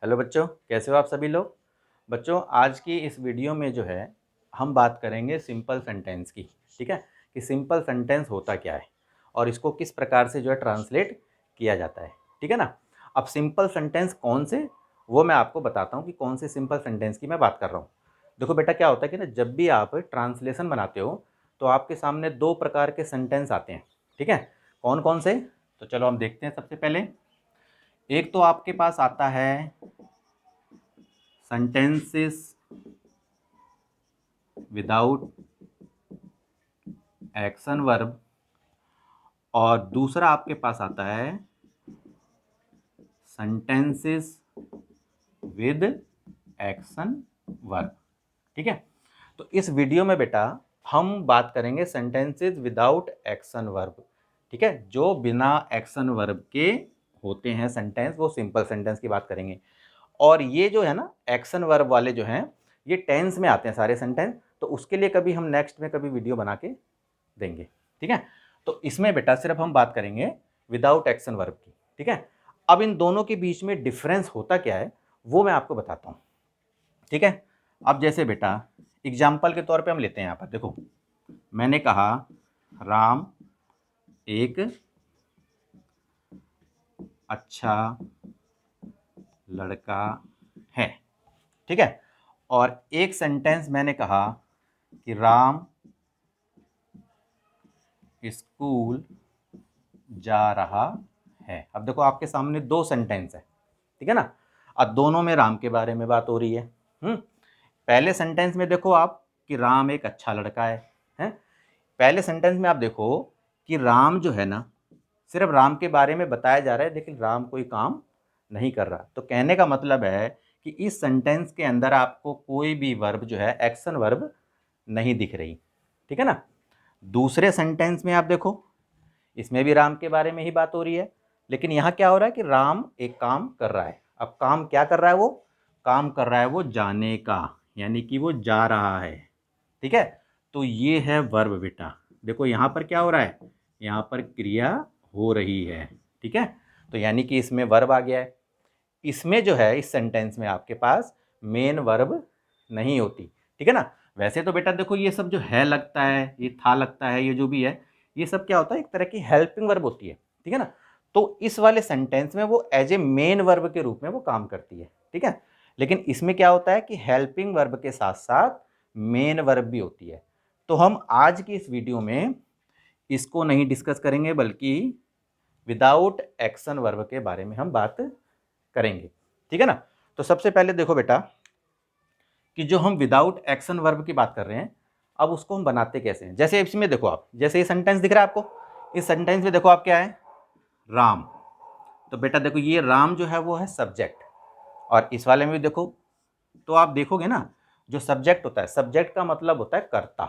Hello बच्चों, कैसे हो आप सभी लोग। बच्चों, आज की इस वीडियो में जो है हम बात करेंगे सिंपल सेंटेंस की। ठीक है, कि सिंपल सेंटेंस होता क्या है और इसको किस प्रकार से जो है ट्रांसलेट किया जाता है। ठीक है ना। अब सिंपल सेंटेंस कौन से, वो मैं आपको बताता हूँ कि कौन से सिंपल सेंटेंस की मैं बात कर रहा हूँ। देखो बेटा, क्या होता है कि ना, जब भी आप ट्रांसलेशन बनाते हो तो आपके सामने दो प्रकार के सेंटेंस आते हैं। ठीक है, कौन कौन से, तो चलो हम देखते हैं। सबसे पहले एक तो आपके पास आता है sentences विदाउट एक्शन वर्ब और दूसरा आपके पास आता है sentences विद एक्शन वर्ब। ठीक है, तो इस वीडियो में बेटा हम बात करेंगे सेंटेंसेस विदाउट एक्शन वर्ब। ठीक है, जो बिना एक्शन वर्ब के होते हैं सेंटेंस, वो सिंपल सेंटेंस की बात करेंगे। और ये जो है ना एक्शन वर्ब वाले जो हैं, ये टेंस में आते हैं सारे सेंटेंस, तो उसके लिए कभी हम नेक्स्ट में कभी वीडियो बना के देंगे। ठीक है, तो इसमें बेटा सिर्फ हम बात करेंगे विदाउट एक्शन वर्ब की। ठीक है, अब इन दोनों के बीच में डिफरेंस होता क्या है वो मैं आपको बताता हूं। ठीक है, अब जैसे बेटा एग्जाम्पल के तौर पे हम लेते हैं। यहाँ पर देखो, मैंने कहा राम एक अच्छा लड़का है। ठीक है, और एक सेंटेंस मैंने कहा कि राम स्कूल जा रहा है। अब देखो आपके सामने दो सेंटेंस है। ठीक है ना, अब दोनों में राम के बारे में बात हो रही है। पहले सेंटेंस में देखो आप कि राम एक अच्छा लड़का है। पहले सेंटेंस में आप देखो कि राम जो है ना, सिर्फ राम के बारे में बताया जा रहा है, लेकिन राम कोई काम नहीं कर रहा। तो कहने का मतलब है कि इस सेंटेंस के अंदर आपको कोई भी वर्ब जो है एक्शन वर्ब नहीं दिख रही। ठीक है ना। दूसरे सेंटेंस में आप देखो, इसमें भी राम के बारे में ही बात हो रही है, लेकिन यहाँ क्या हो रहा है कि राम एक काम कर रहा है। अब काम क्या कर रहा है, वो काम कर रहा है वो जाने का, यानी कि वो जा रहा है। ठीक है, तो ये है वर्ब बेटा। देखो यहाँ पर क्या हो रहा है, यहाँ पर क्रिया हो रही है। ठीक है, तो यानी कि इसमें वर्ब आ गया है। इसमें जो है इस सेंटेंस में आपके पास मेन वर्ब नहीं होती। ठीक है ना। वैसे तो बेटा देखो, ये सब जो है लगता है, ये था लगता है, ये जो भी है, ये सब क्या होता है, एक तरह की हेल्पिंग वर्ब होती है। ठीक है ना, तो इस वाले सेंटेंस में वो एज ए मेन वर्ब के रूप में वो काम करती है। ठीक है, लेकिन इसमें क्या होता है कि हेल्पिंग वर्ब के साथ साथ मेन वर्ब भी होती है। तो हम आज की इस वीडियो में इसको नहीं डिस्कस करेंगे, बल्कि विदाउट एक्शन वर्ब के बारे में हम बात करेंगे। ठीक है ना। तो सबसे पहले देखो बेटा कि जो हम विदाउट एक्शन वर्ब की बात कर रहे हैं, अब उसको हम बनाते कैसे हैं। जैसे इसमें देखो आप, जैसे ये सेंटेंस दिख रहा है आपको, इस सेंटेंस में देखो आप क्या है, राम। तो बेटा देखो, ये राम जो है वो है सब्जेक्ट, और इस वाले में भी देखो, तो आप देखोगे ना, जो सब्जेक्ट होता है, सब्जेक्ट का मतलब होता है कर्ता,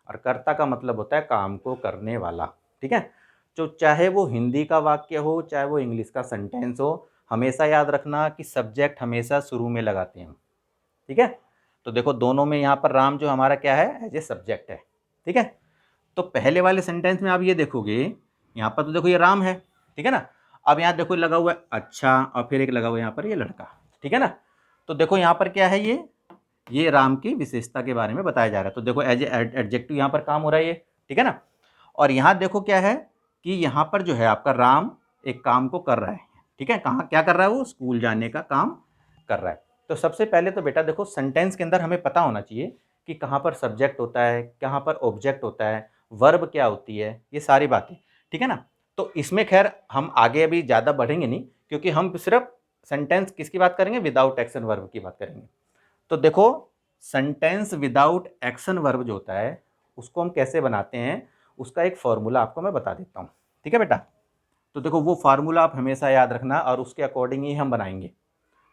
और कर्ता का मतलब होता है काम को करने वाला। ठीक है, तो चाहे वो हिंदी का वाक्य हो, चाहे वो इंग्लिश का सेंटेंस हो, हमेशा याद रखना कि सब्जेक्ट हमेशा शुरू में लगाते हैं। ठीक है, तो देखो दोनों में यहाँ पर राम जो हमारा क्या है, एज ए सब्जेक्ट है। ठीक है, तो पहले वाले सेंटेंस में आप ये देखोगे, यहाँ पर तो देखो ये राम है। ठीक है ना, अब यहाँ देखो लगा हुआ है अच्छा, और फिर एक लगा हुआ है यहाँ पर ये लड़का। ठीक है ना, तो देखो यहाँ पर क्या है, ये राम की विशेषता के बारे में बताया जा रहा है। तो देखो एज एडजेक्टिव यहाँ पर काम हो रहा है ये। ठीक है ना, और यहाँ देखो क्या है कि यहाँ पर जो है आपका राम एक काम को कर रहा है। ठीक है, कहाँ क्या कर रहा है, वो स्कूल जाने का काम कर रहा है। तो सबसे पहले तो बेटा देखो, सेंटेंस के अंदर हमें पता होना चाहिए कि कहाँ पर सब्जेक्ट होता है, कहाँ पर ऑब्जेक्ट होता है, वर्ब क्या होती है, ये सारी बातें। ठीक है ना, तो इसमें खैर हम आगे अभी ज़्यादा बढ़ेंगे नहीं, क्योंकि हम सिर्फ सेंटेंस किसकी बात करेंगे, विदाउट एक्शन वर्ब की बात करेंगे। तो देखो, सेंटेंस विदाउट एक्शन वर्ब जो होता है, उसको हम कैसे बनाते हैं, उसका एक फॉर्मूला आपको मैं बता देता हूँ। ठीक है बेटा, तो देखो वो फार्मूला आप हमेशा याद रखना, और उसके अकॉर्डिंग ही हम बनाएंगे।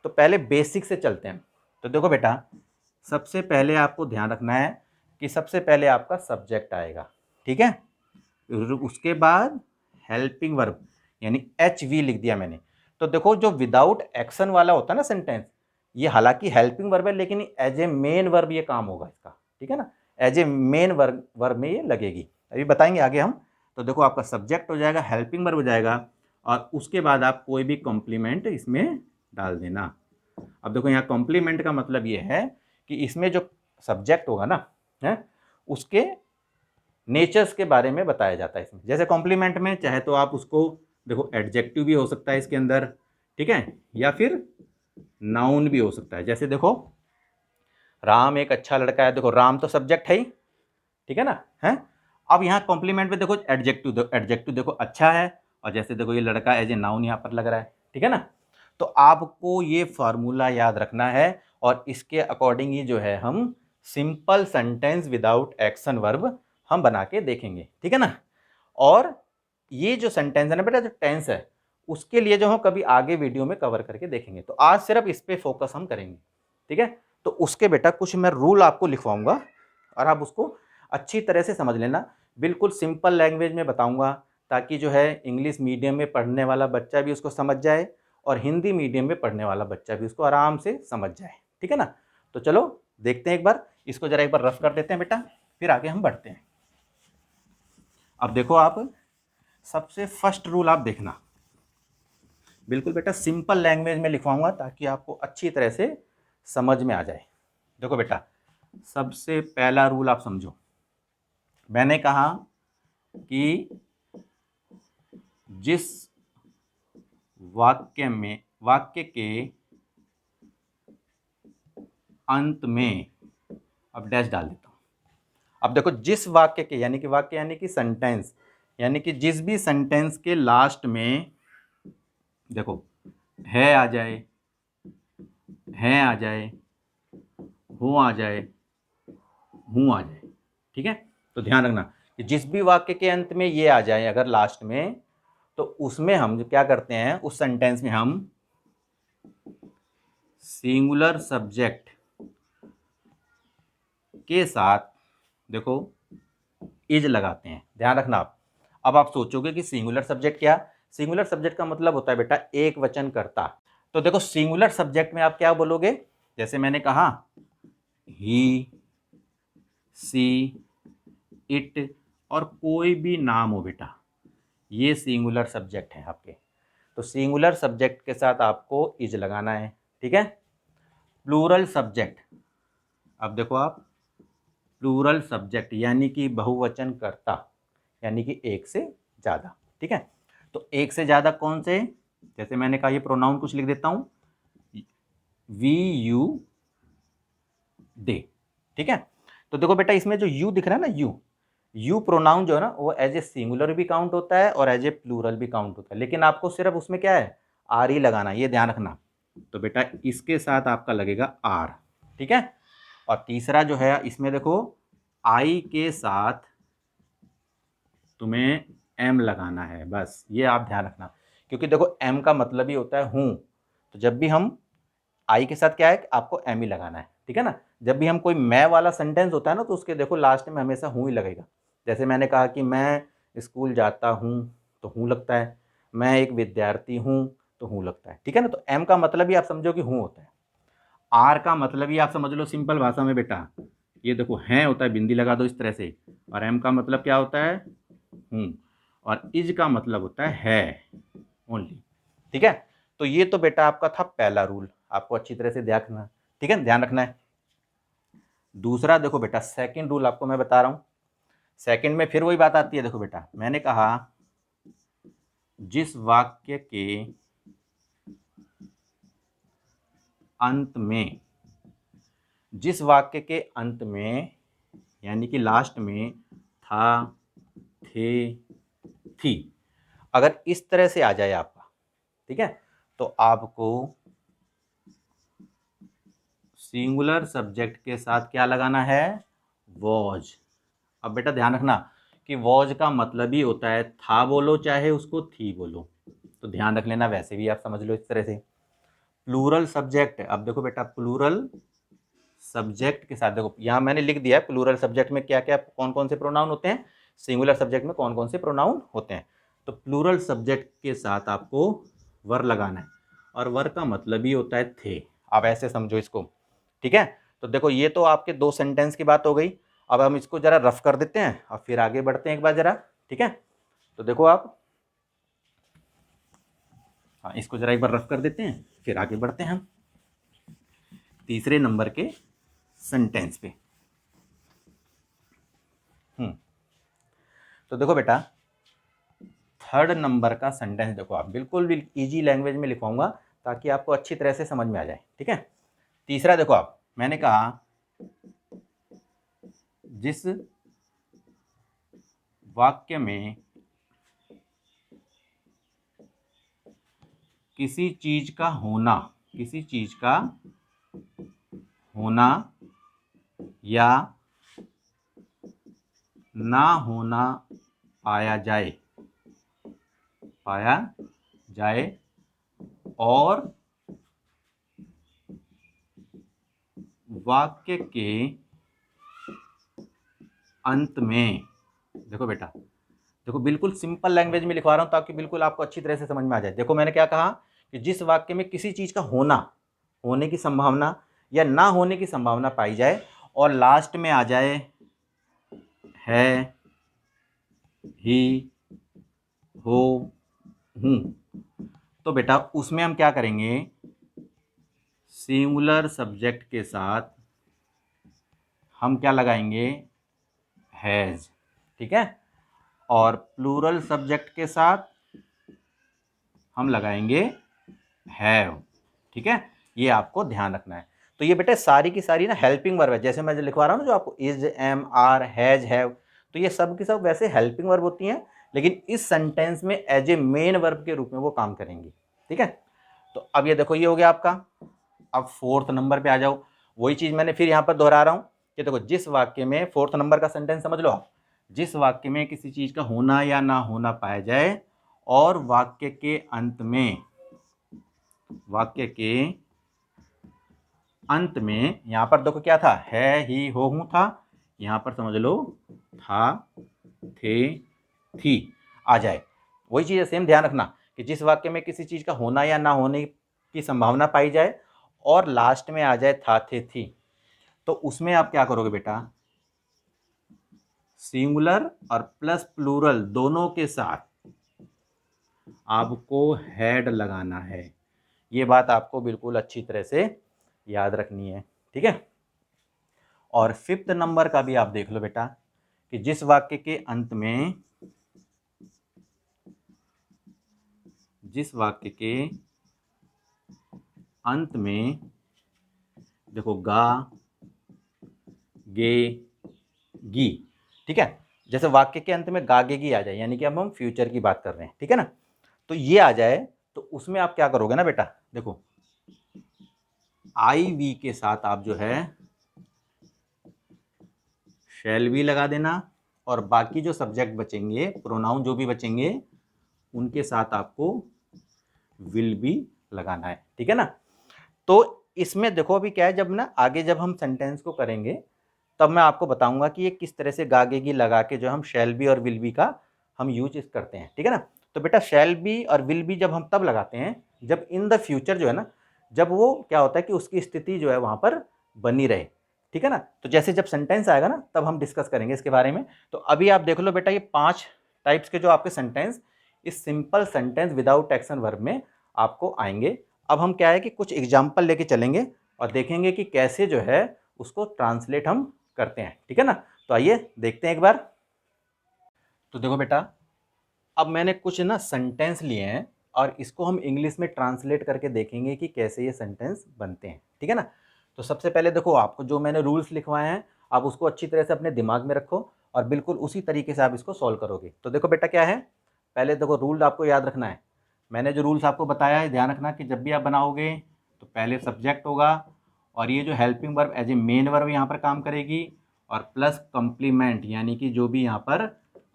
तो पहले बेसिक से चलते हैं। तो देखो बेटा, सबसे पहले आपको ध्यान रखना है कि सबसे पहले आपका सब्जेक्ट आएगा। ठीक है, उसके बाद हेल्पिंग वर्ब, यानी एच वी लिख दिया मैंने। तो देखो, जो विदाउट एक्शन वाला होता है ना सेंटेंस, ये हालांकि हेल्पिंग वर्ब है, लेकिन एज ए मेन वर्ब ये काम होगा इसका। ठीक है ना, एज ए मेन वर्ब में ये लगेगी, अभी बताएंगे आगे हम। तो देखो आपका सब्जेक्ट हो जाएगा, हेल्पिंग वर्ब हो जाएगा, और उसके बाद आप कोई भी कॉम्प्लीमेंट इसमें डाल देना। अब देखो यहाँ कॉम्प्लीमेंट का मतलब ये है कि इसमें जो सब्जेक्ट होगा ना है उसके नेचर्स के बारे में बताया जाता है इसमें। जैसे कॉम्प्लीमेंट में चाहे तो आप उसको देखो एडजेक्टिव भी हो सकता है इसके अंदर, ठीक है, या फिर नाउन भी हो सकता है। जैसे देखो राम एक अच्छा लड़का है, देखो राम तो सब्जेक्ट है ही, ठीक है ना, है। अब यहाँ कॉम्प्लीमेंट में देखो एडजेक्टिव देखो अच्छा है, और जैसे देखो ये लड़का एज ए नाउन यहाँ पर लग रहा है, ठीक है ना। तो आपको ये फार्मूला याद रखना है और इसके अकॉर्डिंग ही जो है हम simple sentence without action verb हम बना के देखेंगे, ठीक है ना। और ये जो सेंटेंस है ना बेटा, जो टेंस है उसके लिए जो हम कभी आगे वीडियो में कवर करके देखेंगे, तो आज सिर्फ इस पे फोकस हम करेंगे, ठीक है। तो उसके बेटा कुछ मैं रूल आपको लिखवाऊंगा और आप उसको अच्छी तरह से समझ लेना, बिल्कुल सिंपल लैंग्वेज में बताऊंगा, ताकि जो है इंग्लिश मीडियम में पढ़ने वाला बच्चा भी उसको समझ जाए और हिंदी मीडियम में पढ़ने वाला बच्चा भी उसको आराम से समझ जाए, ठीक है ना। तो चलो देखते हैं, एक बार इसको जरा एक बार रफ कर देते हैं बेटा, फिर आगे हम बढ़ते हैं। अब देखो आप सबसे फर्स्ट रूल आप देखना, बिल्कुल बेटा सिंपल लैंग्वेज में लिखवाऊंगा ताकि आपको अच्छी तरह से समझ में आ जाए। देखो बेटा सबसे पहला रूल आप समझो, मैंने कहा कि जिस वाक्य के अंत में, अब डैश डाल देता हूं। अब देखो जिस वाक्य के यानी कि सेंटेंस, यानी कि जिस भी सेंटेंस के लास्ट में देखो है आ जाए, हैं आ जाए, हो आ जाए, हूं आ जाए, ठीक है। तो ध्यान रखना कि जिस भी वाक्य के अंत में ये आ जाए अगर लास्ट में, तो उसमें हम क्या करते हैं, उस सेंटेंस में हम सिंगुलर सब्जेक्ट के साथ देखो इज लगाते हैं। ध्यान रखना आप। अब आप सोचोगे कि सिंगुलर सब्जेक्ट क्या, सिंगुलर सब्जेक्ट का मतलब होता है बेटा एक वचन कर्ता। तो देखो सिंगुलर सब्जेक्ट में आप क्या बोलोगे, जैसे मैंने कहा ही, सी, इट और कोई भी नाम हो बेटा, ये सिंगुलर सब्जेक्ट है आपके। तो सिंगुलर सब्जेक्ट के साथ आपको इज लगाना है, ठीक है। प्लूरल सब्जेक्ट, अब देखो आप प्लूरल सब्जेक्ट यानी कि बहुवचन कर्ता, यानी कि एक से ज़्यादा, ठीक है। तो एक से ज़्यादा कौन से, जैसे मैंने कहा ये प्रोनाउन कुछ लिख देता हूँ, वी, यू, दे, ठीक है। तो देखो बेटा इसमें जो यू दिख रहा है ना, यू प्रोनाउन जो है ना वो एज ए सिंगुलर भी काउंट होता है और एज ए प्लूरल भी काउंट होता है, लेकिन आपको सिर्फ उसमें क्या है आर ही लगाना, ये ध्यान रखना। तो बेटा इसके साथ आपका लगेगा आर, ठीक है। और तीसरा जो है इसमें देखो आई के साथ तुम्हें एम लगाना है, बस ये आप ध्यान रखना, क्योंकि देखो एम का मतलब ही होता है हूँ। तो जब भी हम आई के साथ क्या है आपको एम ही लगाना है, ठीक है ना। जब भी हम कोई मैं वाला सेंटेंस होता है ना, तो उसके देखो लास्ट में हमेशा हूँ ही लगेगा। जैसे मैंने कहा कि मैं स्कूल जाता हूँ तो हूँ लगता है, मैं एक विद्यार्थी हूँ तो हूँ लगता है, ठीक है ना। तो एम का मतलब ही आप समझो कि हूँ होता है। आर का मतलब ही आप समझ लो सिंपल भाषा में बेटा, ये देखो हैं होता है, बिंदी लगा दो इस तरह से, और एम का मतलब क्या होता है हूँ, और इज का मतलब होता है ओनली, ठीक है। तो ये तो बेटा आपका था पहला रूल, आपको अच्छी तरह से ध्यान रखना, ठीक है, ध्यान रखना है। दूसरा देखो बेटा सेकंड रूल आपको मैं बता रहा हूं, सेकंड में फिर वही बात आती है। देखो बेटा मैंने कहा जिस वाक्य के अंत में, जिस वाक्य के अंत में यानी कि लास्ट में था, थे, थी, अगर इस तरह से आ जाए आपका, ठीक है, तो आपको सिंगुलर सब्जेक्ट के साथ क्या लगाना है, वॉज। अब बेटा ध्यान रखना कि वॉज का मतलब ही होता है था बोलो चाहे उसको थी बोलो, तो ध्यान रख लेना, वैसे भी आप समझ लो इस तरह से। प्लूरल सब्जेक्ट, अब देखो बेटा प्लूरल सब्जेक्ट के साथ देखो यहाँ मैंने लिख दिया है प्लूरल सब्जेक्ट में क्या क्या कौन कौन से प्रोनाउन होते हैं, सिंगुलर सब्जेक्ट में कौन कौन से प्रोनाउन होते हैं। तो प्लूरल सब्जेक्ट के साथ आपको वर लगाना है, और वर का मतलब ही होता है थे, आप ऐसे समझो इसको, ठीक है। तो देखो ये तो आपके दो सेंटेंस की बात हो गई। अब हम इसको जरा रफ कर देते हैं और फिर आगे बढ़ते हैं एक बार जरा, ठीक है। तो देखो आप, हाँ इसको जरा एक बार रफ कर देते हैं फिर आगे बढ़ते हैं हम। तीसरे नंबर के सेंटेंस पे। तो देखो बेटा, थर्ड नंबर का सेंटेंस देखो, आप बिल्कुल भी इजी लैंग्वेज में लिखवाऊंगा ताकि आपको अच्छी तरह से समझ में आ जाए, ठीक है। तीसरा देखो, आप मैंने कहा जिस वाक्य में किसी चीज का होना या ना होना पाया जाए और वाक्य के अंत में, देखो बेटा, देखो बिल्कुल सिंपल लैंग्वेज में लिखवा रहा हूं ताकि बिल्कुल आपको अच्छी तरह से समझ में आ जाए। देखो मैंने क्या कहा कि जिस वाक्य में किसी चीज का होने की संभावना या ना होने की संभावना पाई जाए और लास्ट में आ जाए है, ही, हो, हूं, तो बेटा उसमें हम क्या करेंगे, सिंगुलर सब्जेक्ट के साथ हम क्या लगाएंगे, हैज, ठीक है, और प्लूरल सब्जेक्ट के साथ हम लगाएंगे हैव, ठीक है। ये आपको ध्यान रखना है। तो ये बेटा सारी की सारी ना हेल्पिंग वर्ब है, जैसे मैं जो लिखवा रहा हूँ ना, जो आपको is, am, are, has, have, तो ये सब की सब वैसे हेल्पिंग वर्ब होती हैं, लेकिन इस सेंटेंस में एज ए मेन वर्ब के रूप में वो काम करेंगी, ठीक है। तो अब ये देखो, ये हो गया आपका। अब फोर्थ नंबर पे आ जाओ। वही चीज मैंने फिर यहाँ पर दोहरा रहा हूँ कि देखो, जिस वाक्य में, फोर्थ नंबर का सेंटेंस समझ लो आप, जिस वाक्य में किसी चीज का होना या ना होना पाया जाए और वाक्य के अंत में यहां पर देखो क्या था, है, ही, हो, हूं था, यहां पर समझ लो था, थे, थी आ जाए। वही चीज सेम ध्यान रखना कि जिस वाक्य में किसी चीज का होना या ना होने की संभावना पाई जाए और लास्ट में आ जाए था, थे, थी, तो उसमें आप क्या करोगे बेटा, सिंगुलर और प्लस प्लूरल दोनों के साथ आपको हैड लगाना है। ये बात आपको बिल्कुल अच्छी तरह से याद रखनी है, ठीक है। और फिफ्थ नंबर का भी आप देख लो बेटा कि जिस वाक्य के अंत में, देखो गा, गे, गी, ठीक है। जैसे वाक्य के अंत में गा, गे, गी आ जाए, यानी कि अब हम फ्यूचर की बात कर रहे हैं, ठीक है ना। तो ये आ जाए तो उसमें आप क्या करोगे ना बेटा, देखो आई वी के साथ आप जो है शैल भी लगा देना और बाकी जो सब्जेक्ट बचेंगे, प्रोनाउन जो भी बचेंगे, उनके साथ आपको विल भी लगाना है, ठीक है ना। तो इसमें देखो अभी क्या है, जब ना आगे जब हम सेंटेंस को करेंगे तब मैं आपको बताऊंगा कि ये किस तरह से गागेगी लगा के जो हम शैल बी और विल बी का हम यूज करते हैं, ठीक है ना। तो बेटा शैल बी और विल बी जब हम तब लगाते हैं जब इन द फ्यूचर जो है ना, जब वो क्या होता है कि उसकी स्थिति जो है वहां पर बनी रहे, ठीक है ना। तो जैसे जब सेंटेंस आएगा ना तब हम डिस्कस करेंगे इसके बारे में। तो अभी आप देख लो बेटा, ये 5 टाइप्स के जो आपके सेंटेंस इस simple sentence without action verb में आपको आएंगे। अब हम क्या है कि कुछ एग्जाम्पल लेके चलेंगे और देखेंगे कि कैसे जो है उसको ट्रांसलेट हम करते हैं, ठीक है ना। तो आइए देखते हैं एक बार। तो देखो बेटा, अब मैंने कुछ ना सेंटेंस लिए हैं और इसको हम इंग्लिश में ट्रांसलेट करके देखेंगे कि कैसे ये सेंटेंस बनते हैं, ठीक है ना। तो सबसे पहले देखो, आपको जो मैंने रूल्स लिखवाए हैं आप उसको अच्छी तरह से अपने दिमाग में रखो और बिल्कुल उसी तरीके से आप इसको सॉल्व करोगे। तो देखो बेटा क्या है, पहले देखो रूल आपको याद रखना है। मैंने जो रूल्स आपको बताया है ध्यान रखना कि जब भी आप बनाओगे तो पहले सब्जेक्ट होगा और ये जो helping verb as a main verb यहाँ पर काम करेगी और प्लस कंप्लीमेंट, यानी कि जो भी यहाँ पर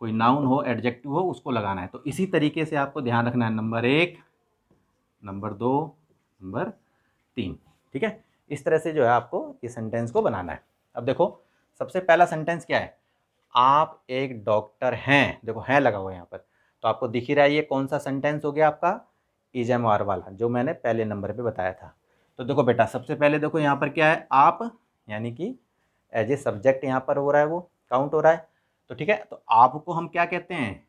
कोई नाउन हो, एडजेक्टिव हो, उसको लगाना है। तो इसी तरीके से आपको ध्यान रखना है, नंबर 1, नंबर 2, नंबर 3, ठीक है। इस तरह से जो है आपको इस सेंटेंस को बनाना है। अब देखो सबसे पहला सेंटेंस क्या है, आप एक डॉक्टर हैं, देखो हैं लगा हुआ है यहाँ पर, तो आपको दिख ही रहा है ये कौन सा सेंटेंस हो गया आपका, इज एम आर वाला जो मैंने पहले नंबर पे बताया था। तो देखो बेटा सबसे पहले देखो यहाँ पर क्या है, आप, यानी कि एज ए सब्जेक्ट यहाँ पर हो रहा है, वो काउंट हो रहा है। तो ठीक है, तो आपको हम क्या कहते हैं,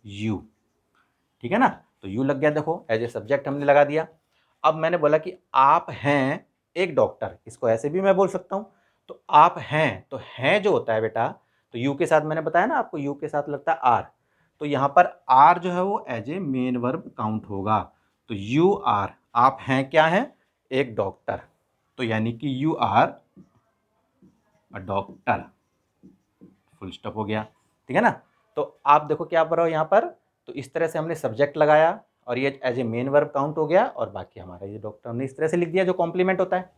यू, ठीक है ना। तो यू लग गया, देखो एज ए सब्जेक्ट हमने लगा दिया। अब मैंने बोला कि आप हैं एक डॉक्टर, इसको ऐसे भी मैं बोल सकता हूँ। तो आप हैं, तो हैं जो होता है बेटा, तो यू के साथ मैंने बताया ना आपको, यू के साथ लगता है आर, तो यहाँ पर आर जो है वो as a main verb count होगा। तो यू आर, आप हैं क्या हैं, एक डॉक्टर, तो यानी कि you are a doctor, full stop हो गया, ठीक है ना। तो आप देखो क्या कर रहे हो यहाँ पर, तो इस तरह से हमने सब्जेक्ट लगाया और ये as a main verb count हो गया, और बाकी हमारा ये डॉक्टर हमने इस तरह से लिख दिया जो कॉम्प्लीमेंट होता है।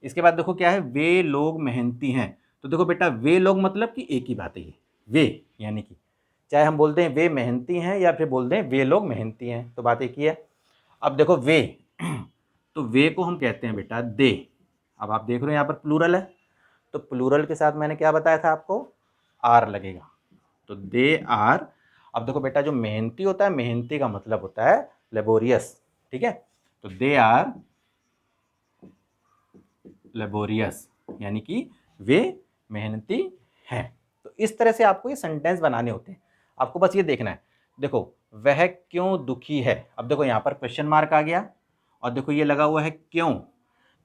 इसके बाद देखो क्या है, वे लोग मेहनती हैं। तो देखो बेटा, वे लोग मतलब कि एक ही बात है ये, वे यानी कि चाहे हम बोलते हैं वे मेहनती हैं या फिर बोलते हैं वे लोग मेहनती हैं, तो बात एक ही है। अब देखो वे, तो वे को हम कहते हैं बेटा दे। अब आप देख रहे हो यहाँ पर प्लूरल है, तो प्लूरल के साथ मैंने क्या बताया था आपको, आर लगेगा, तो दे आर। अब देखो बेटा, जो मेहनती होता है, मेहनती का मतलब होता है लेबोरियस, ठीक है, तो दे आर लेबोरियस, यानी कि वे मेहनती हैं। तो इस तरह से आपको ये सेंटेंस बनाने होते हैं, आपको बस ये देखना है। देखो, वह क्यों दुखी है, अब देखो यहाँ पर क्वेश्चन मार्क आ गया, और देखो ये लगा हुआ है क्यों।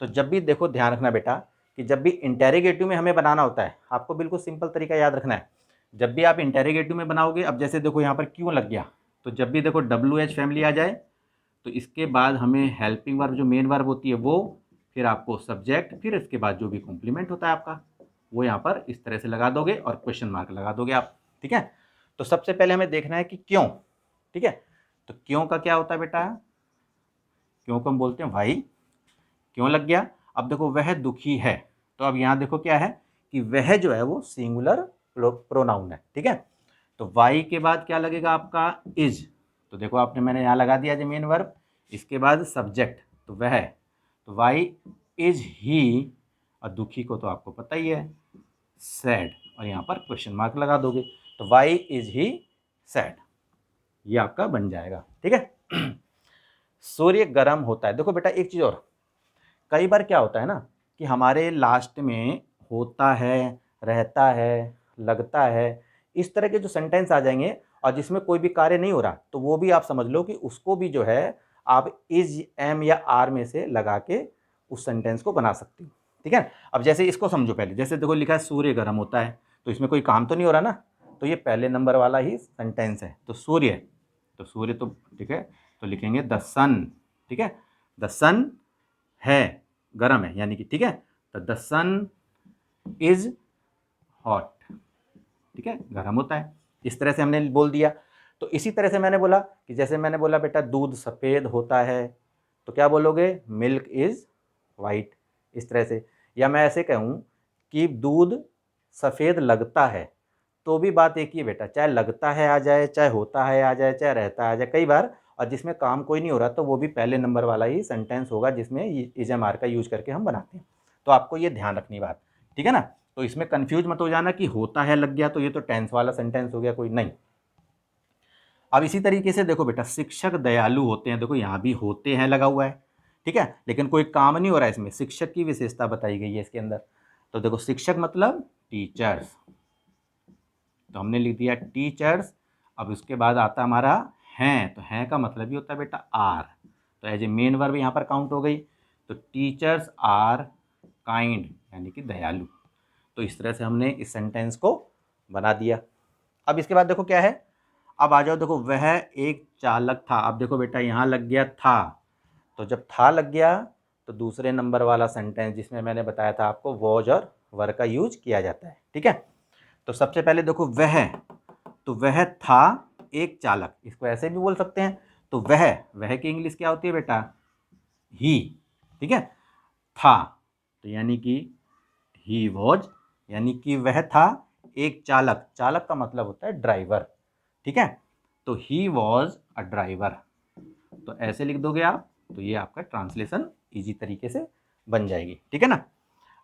तो जब भी देखो, ध्यान रखना बेटा, कि जब भी इंटेरोगेटिव में हमें बनाना होता है, आपको बिल्कुल सिंपल तरीका याद रखना है। जब भी आप इंटेरोगेटिव में बनाओगे, अब जैसे देखो यहाँ पर क्यों लग गया, तो जब भी देखो WH फैमिली आ जाए, तो इसके बाद हमें हेल्पिंग वर्ब जो मेन वर्ब होती है वो, फिर आपको सब्जेक्ट, फिर इसके बाद जो भी कॉम्प्लीमेंट होता है आपका, वो यहाँ पर इस तरह से लगा दोगे और क्वेश्चन मार्क लगा दोगे आप, ठीक है। तो सबसे पहले हमें देखना है कि क्यों, ठीक है। तो क्यों का क्या होता है बेटा, क्यों को हम बोलते हैं वाई, क्यों लग गया। अब देखो वह दुखी है, तो अब यहाँ देखो क्या है कि वह जो है वो सिंगुलर प्रोनाउन है, ठीक है। तो वाई के बाद क्या लगेगा आपका, इज, तो देखो आपने, मैंने यहाँ लगा दिया जो मेन वर्ब, इसके बाद सब्जेक्ट, तो वह, तो वाई इज ही, और दुखी को तो आपको पता ही है सैड, और यहाँ पर क्वेश्चन मार्क लगा दोगे, तो वाई इज ही सैड, ये आपका बन जाएगा, ठीक है। सूर्य गर्म होता है, देखो बेटा एक चीज़ और, कई बार क्या होता है ना कि हमारे लास्ट में होता है, रहता है, लगता है, इस तरह के जो सेंटेंस आ जाएंगे और जिसमें कोई भी कार्य नहीं हो रहा, तो वो भी आप समझ लो कि उसको भी जो है आप इज, एम या आर में से लगा के उस सेंटेंस को बना सकते हो, ठीक है। अब जैसे इसको समझो पहले, जैसे देखो लिखा है सूर्य गर्म होता है, तो इसमें कोई काम तो नहीं हो रहा ना, तो ये पहले नंबर वाला ही सेंटेंस है, तो सूर्य, तो सूर्य तो ठीक है, तो लिखेंगे द सन, ठीक है, द सन है, गर्म है यानी कि, ठीक है, तो द सन इज हॉट, ठीक है, गर्म होता है, इस तरह से हमने बोल दिया। तो इसी तरह से मैंने बोला कि जैसे मैंने बोला बेटा दूध सफ़ेद होता है, तो क्या बोलोगे, मिल्क इज वाइट, इस तरह से। या मैं ऐसे कहूँ कि दूध सफ़ेद लगता है, तो भी बात एक ही है बेटा, चाहे लगता है आ जाए, चाहे होता है आ जाए, चाहे रहता आ जाए, कई बार, और जिसमें काम कोई नहीं हो रहा तो वो भी पहले नंबर वाला ही सेंटेंस होगा जिसमें इज एम आर का यूज करके हम बनाते हैं। तो आपको ये ध्यान रखनी बात, ठीक है ना। तो इसमें कंफ्यूज मत हो जाना कि होता है लग गया तो ये तो टेंस वाला सेंटेंस हो गया, कोई नहीं। अब इसी तरीके से देखो बेटा, शिक्षक दयालु होते हैं, देखो यहाँ भी होते हैं लगा हुआ है, ठीक है, लेकिन कोई काम नहीं हो रहा है इसमें, शिक्षक की विशेषता बताई गई है इसके अंदर। तो देखो शिक्षक मतलब टीचर्स, तो हमने लिख दिया टीचर्स। अब उसके बाद आता हमारा हैं, तो हैं का मतलब ही होता है बेटा आर, तो एज ए मेन वर्ब यहाँ पर काउंट हो गई, तो टीचर्स आर काइंड, यानी कि दयालु। तो इस तरह से हमने इस सेंटेंस को बना दिया। अब इसके बाद देखो क्या है, अब आ जाओ, देखो वह एक चालक था, अब देखो बेटा यहाँ लग गया था, तो जब था लग गया तो दूसरे नंबर वाला सेंटेंस जिसमें मैंने बताया था आपको वॉज और वर का यूज किया जाता है, ठीक है। तो सबसे पहले देखो वह, तो वह था एक चालक, इसको ऐसे भी बोल सकते हैं, तो वह की इंग्लिश क्या होती है बेटा, ही, ठीक है, था, तो यानी कि ही वॉज, यानी कि वह था एक चालक, चालक का मतलब होता है ड्राइवर, ठीक है, तो ही वॉज अ ड्राइवर, तो ऐसे लिख दोगे आप, तो ये आपका ट्रांसलेशन इजी तरीके से बन जाएगी, ठीक है ना।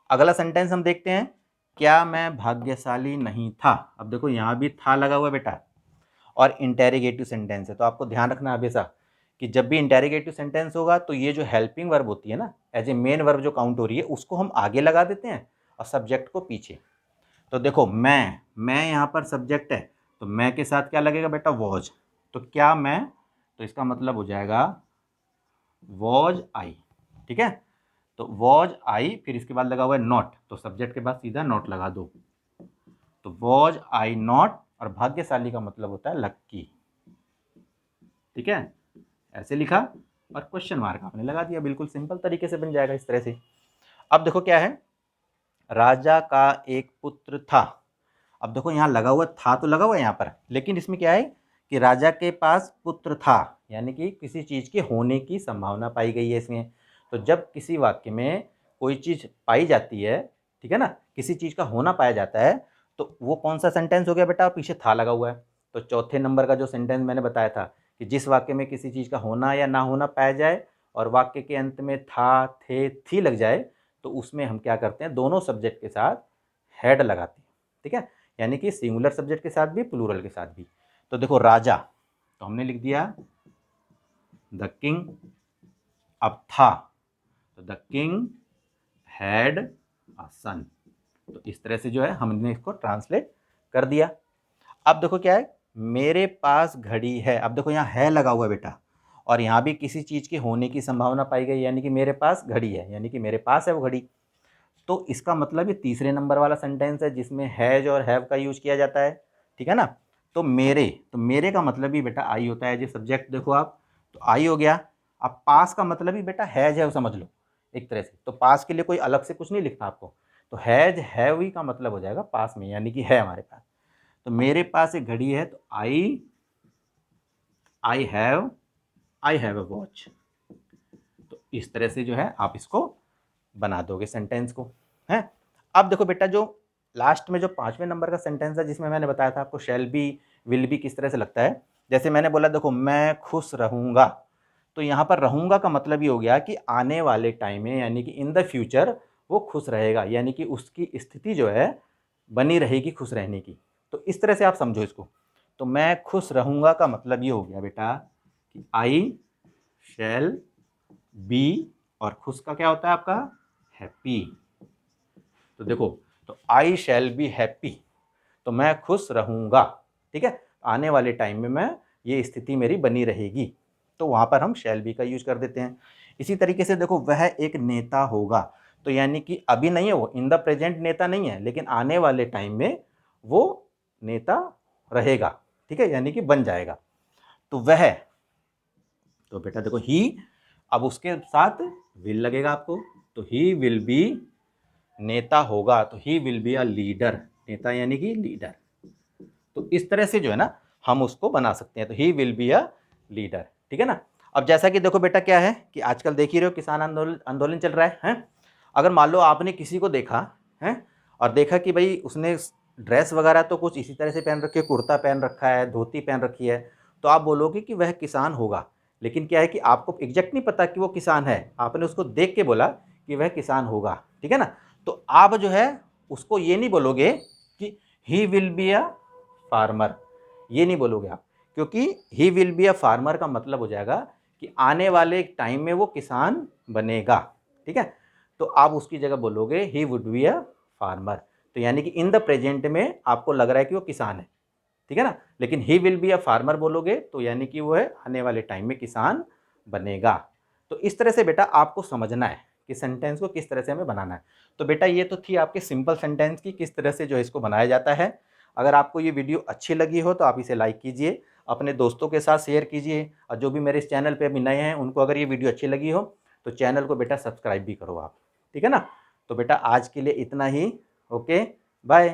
अगला सेंटेंस हम देखते हैं, क्या मैं भाग्यशाली नहीं था। अब देखो यहाँ भी था लगा हुआ बेटा, और इंटेरोगेटिव सेंटेंस है, तो आपको ध्यान रखना हमेशा कि जब भी इंटेरोगेटिव सेंटेंस होगा तो ये जो हेल्पिंग वर्ब होती है ना, एज ए मेन वर्ब जो काउंट हो रही है, उसको हम आगे लगा देते हैं और सब्जेक्ट को पीछे। तो देखो मैं यहाँ पर सब्जेक्ट है, तो मैं के साथ क्या लगेगा बेटा, वॉज, तो क्या मैं, तो इसका मतलब हो जाएगा वॉज आई, ठीक है, तो वॉज आई, फिर इसके बाद लगा हुआ है नॉट, तो सब्जेक्ट के बाद सीधा नॉट लगा दो। तो वॉज आई नॉट, और भाग्यशाली का मतलब होता है लक्की। ठीक है, ऐसे लिखा और क्वेश्चन मार्क आपने लगा दिया, बिल्कुल सिंपल तरीके से बन जाएगा इस तरह से। अब देखो क्या है, राजा का एक पुत्र था। अब देखो यहाँ लगा हुआ था, तो लगा हुआ है यहाँ पर, लेकिन इसमें क्या है कि राजा के पास पुत्र था, यानी कि किसी चीज़ के होने की संभावना पाई गई है इसमें। तो जब किसी वाक्य में कोई चीज़ पाई जाती है, ठीक है ना, किसी चीज़ का होना पाया जाता है, तो वो कौन सा सेंटेंस हो गया बेटा, पीछे था लगा हुआ है। तो चौथे नंबर का जो सेंटेंस मैंने बताया था कि जिस वाक्य में किसी चीज़ का होना या ना होना पाया जाए और वाक्य के अंत में था, थे, थी लग जाए, तो उसमें हम क्या करते हैं, दोनों सब्जेक्ट के साथ हेड लगाते हैं। ठीक है, यानी कि सिंगुलर सब्जेक्ट के साथ भी, प्लूरल के साथ भी। तो देखो राजा, तो हमने लिख दिया द किंग। अब था, तो द किंग हैड अ सन। तो इस तरह से जो है हमने इसको ट्रांसलेट कर दिया। अब देखो क्या है, मेरे पास घड़ी है। अब देखो यहाँ है लगा हुआ है बेटा, और यहाँ भी किसी चीज़ के होने की संभावना पाई गई, यानी कि मेरे पास घड़ी है, यानी कि मेरे पास है वो घड़ी। तो इसका मतलब ये तीसरे नंबर वाला सेंटेंस है जिसमें हैज और हैव का यूज किया जाता है। ठीक है ना, तो मेरे का मतलब ही बेटा आई होता है, जो सब्जेक्ट देखो आप, तो आई हो गया। अब पास का मतलब ही बेटा हैज है, समझ लो एक तरह से। तो पास के लिए कोई अलग से कुछ नहीं लिखना आपको, तो हैज हैव ही का मतलब हो जाएगा पास में, यानी कि है हमारे पास। तो मेरे पास एक घड़ी है, तो आई हैव अ वॉच। तो इस तरह से जो है आप इसको बना दोगे सेंटेंस को, है। अब देखो बेटा, जो लास्ट में जो 5वें नंबर का सेंटेंस है, जिसमें मैंने बताया था आपको शैल बी, विल बी किस तरह से लगता है। जैसे मैंने बोला देखो मैं खुश रहूँगा, तो यहाँ पर रहूँगा का मतलब ये हो गया कि आने वाले टाइम में, यानी कि इन द फ्यूचर वो खुश रहेगा, यानी कि उसकी स्थिति जो है बनी रहेगी खुश रहने की। तो इस तरह से आप समझो इसको। तो मैं खुश रहूँगा का मतलब ये हो गया बेटा कि आई शैल बी, और खुश का क्या होता है आपका, हैप्पी। तो देखो, तो आई शैल बी हैप्पी, तो मैं खुश रहूँगा। ठीक है, आने वाले टाइम में मैं, ये स्थिति मेरी बनी रहेगी, तो वहाँ पर हम शैल बी का यूज कर देते हैं। इसी तरीके से देखो, वह एक नेता होगा, तो यानी कि अभी नहीं है वो, इन द प्रेजेंट नेता नहीं है, लेकिन आने वाले टाइम में वो नेता रहेगा। ठीक है, यानी कि बन जाएगा। तो वह, तो बेटा देखो ही, अब उसके साथ विल लगेगा आपको, तो ही विल बी, नेता होगा, तो he will be a leader, नेता यानी कि लीडर। तो इस तरह से जो है ना हम उसको बना सकते हैं, तो he will be a leader. ठीक है ना। अब जैसा कि देखो बेटा क्या है कि आजकल देख ही रहे हो किसान आंदोलन आंदोलन चल रहा है, हैं? अगर मान लो आपने किसी को देखा है और देखा कि भाई उसने ड्रेस वगैरह तो कुछ इसी तरह से पहन रखी है, कुर्ता पहन रखा है, धोती पहन रखी है, तो आप बोलोगे कि वह किसान होगा। लेकिन क्या है कि आपको एग्जैक्ट नहीं पता कि वो किसान है, आपने उसको देख के बोला कि वह किसान होगा। ठीक है ना, तो आप जो है उसको ये नहीं बोलोगे कि he will be a farmer, ये नहीं बोलोगे आप, क्योंकि he will be a farmer का मतलब हो जाएगा कि आने वाले टाइम में वो किसान बनेगा। ठीक है, तो आप उसकी जगह बोलोगे he would be a farmer, तो यानी कि इन द प्रेजेंट में आपको लग रहा है कि वो किसान है। ठीक है ना, लेकिन he will be a farmer बोलोगे तो यानी कि वो है आने वाले टाइम में किसान बनेगा। तो इस तरह से बेटा आपको समझना है कि सेंटेंस को किस तरह से हमें बनाना है। तो बेटा ये तो थी आपके सिंपल सेंटेंस की किस तरह से जो है इसको बनाया जाता है। अगर आपको ये वीडियो अच्छी लगी हो तो आप इसे लाइक कीजिए, अपने दोस्तों के साथ शेयर कीजिए, और जो भी मेरे इस चैनल पे अभी नए हैं उनको अगर ये वीडियो अच्छी लगी हो तो चैनल को बेटा सब्सक्राइब भी करो आप। ठीक है ना, तो बेटा आज के लिए इतना ही। Okay, bye.